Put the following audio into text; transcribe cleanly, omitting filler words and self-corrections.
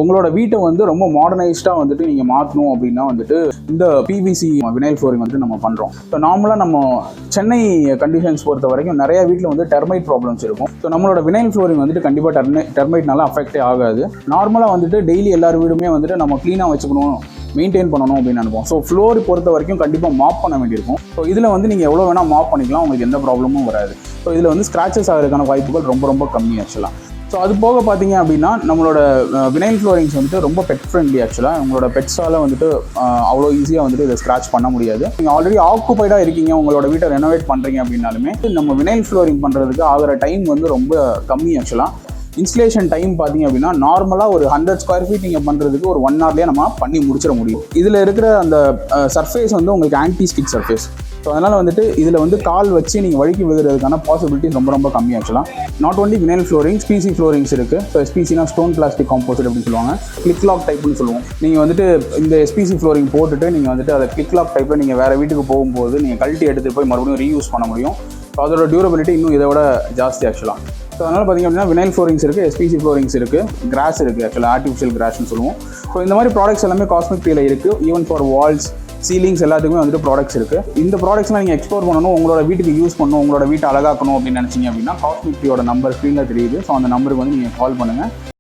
உங்களோட வீட்டை வந்து ரொம்ப மாடர்னைஸ்டாக வந்துட்டு நீங்கள் மாற்றணும் அப்படின்னா வந்துட்டு இந்த பிவிசி வினைல் ஃப்ளோரிங் வந்துட்டு நம்ம பண்ணுறோம். ஸோ நார்மலாக நம்ம சென்னை கண்டிஷன்ஸ் பொறுத்த வரைக்கும் நிறைய வீட்டில் வந்து டெர்மைட் ப்ராப்ளம்ஸ் இருக்கும். ஸோ நம்மளோட வினைல் ஃப்ளோரிங் வந்துட்டு கண்டிப்பாக டெர்மைட்னால அஃபெக்டே ஆகாது. நார்மலாக வந்துட்டு டெய்லி எல்லார் வீடுமே வந்துட்டு நம்ம க்ளீனாக வச்சுக்கணும், மெயின்டைன் பண்ணணும் அப்படின்னு நினைப்போம். ஸோ ஃப்ளோர் பொறுத்த வரைக்கும் கண்டிப்பாக மாப் பண்ண வேண்டியிருக்கும். ஸோ இதில் வந்து நீங்கள் எவ்வளோ வேணால் மாப் பண்ணிக்கலாம், உங்களுக்கு எந்த ப்ராப்ளமும் வராது. ஸோ இதில் வந்து ஸ்க்ராச்சஸ் ஆகிறதுக்கான வாய்ப்புகள் ரொம்ப ரொம்ப கம்மி ஆக்சுவலாக. ஸோ அது போக பார்த்தீங்க அப்படின்னா நம்மளோட வினைல் ஃப்ளோரிங்ஸ் வந்துட்டு ரொம்ப பெட் ஃப்ரெண்ட்லி. ஆக்சுவலாக உங்களோட பெட்ஸால் வந்துட்டு அவ்வளோ ஈஸியாக வந்துட்டு இதை ஸ்க்ராச் பண்ண முடியாது. நீங்கள் ஆல்ரெடி ஆக்குபைடாக இருக்கீங்க, உங்களோட வீட்டை ரெனோவேட் பண்ணுறீங்க அப்படின்னாலுமே நம்ம வினைல் ஃப்ளோரிங் பண்ணுறதுக்கு ஆகிற டைம் வந்து ரொம்ப கம்மி. ஆக்சுவலாக இன்ஸ்டலேஷன் டைம் பார்த்தீங்க அப்படின்னா நார்மலாக ஒரு 100 ஸ்கொயர் ஃபீட் நீங்கள் பண்ணுறதுக்கு ஒரு 1 ஹவர்லேயே நம்ம பண்ணி முடிச்சிட முடியும். இதில் இருக்கிற அந்த சர்ஃபேஸ் வந்து உங்களுக்கு ஆன்டி ஸ்கிட் சர்ஃபேஸ். ஸோ அதனால் வந்துட்டு இதில் வந்து கால் வச்சு நீங்கள் வழுக்கி விழுகிறதுக்கான பாசிபிலிட்டிஸ் ரொம்ப ரொம்ப கம்மி. ஆக்சுவலாக not only vinyl flooring, SPC floorings இருக்குது. ஸோ எஸ்பிசினா ஸ்டோன் பிளாஸ்டிக் காம்போசிட் அப்படின்னு சொல்லுவாங்க, கிளிக் லாக் டைப்னு சொல்லுவோம். நீங்கள் வந்துட்டு இந்த எஸ்பிசி ஃப்ளோரிங் போட்டுட்டு நீங்கள் வந்துட்டு அதை கிளிக் லாக் டைப்பில் நீங்கள் வேறு வீட்டுக்கு போகும்போது நீங்கள் கழட்டி எடுத்துகிட்டு போய் மறுபடியும் ரீயூஸ் பண்ண முடியும். ஸோ அதோட டியூரபிலிட்டி இன்னும் இதை விட ஜாஸ்தி ஆக்சுவலாக. ஸோ அதனால் பார்த்திங்க அப்படின்னா வினைல் ஃப்ளோரிங்ஸ் இருக்குது, எஸ்பிசி ஃப்ளோரிங்ஸ் இருக்குது, கிராஸ் இருக்குது. ஆக்சுவலாக ஆர்டிஃபிஷியல் கிராஸ்னு சொல்லுவோம். ஸோ இந்த மாதிரி ப்ராடக்ட்ஸ் எல்லாமே காஸ்மிக்ட்ரீல இருக்குது. ஈவன் ஃபார் வால்ஸ், சீலிங்ஸ் எல்லாத்துக்குமே வந்துட்டு ப்ராடக்ட்ஸ் இருக்குது. இந்த ப்ராடக்ட்ஸ்லாம் நீங்கள் எக்ஸ்ப்ளோர் பண்ணணும், உங்களோட வீட்டுக்கு யூஸ் பண்ணணும், உங்களோட வீட்டை அழகாக்கணும் அப்படின்னு நினச்சிங்க அப்படின்னா காஸ்மிக்ட்ரீயோட நம்பர் ஸ்க்ரீனில் தெரியுது. ஸோ அந்த நம்பருக்கு வந்து நீங்கள் கால் பண்ணுங்கள்.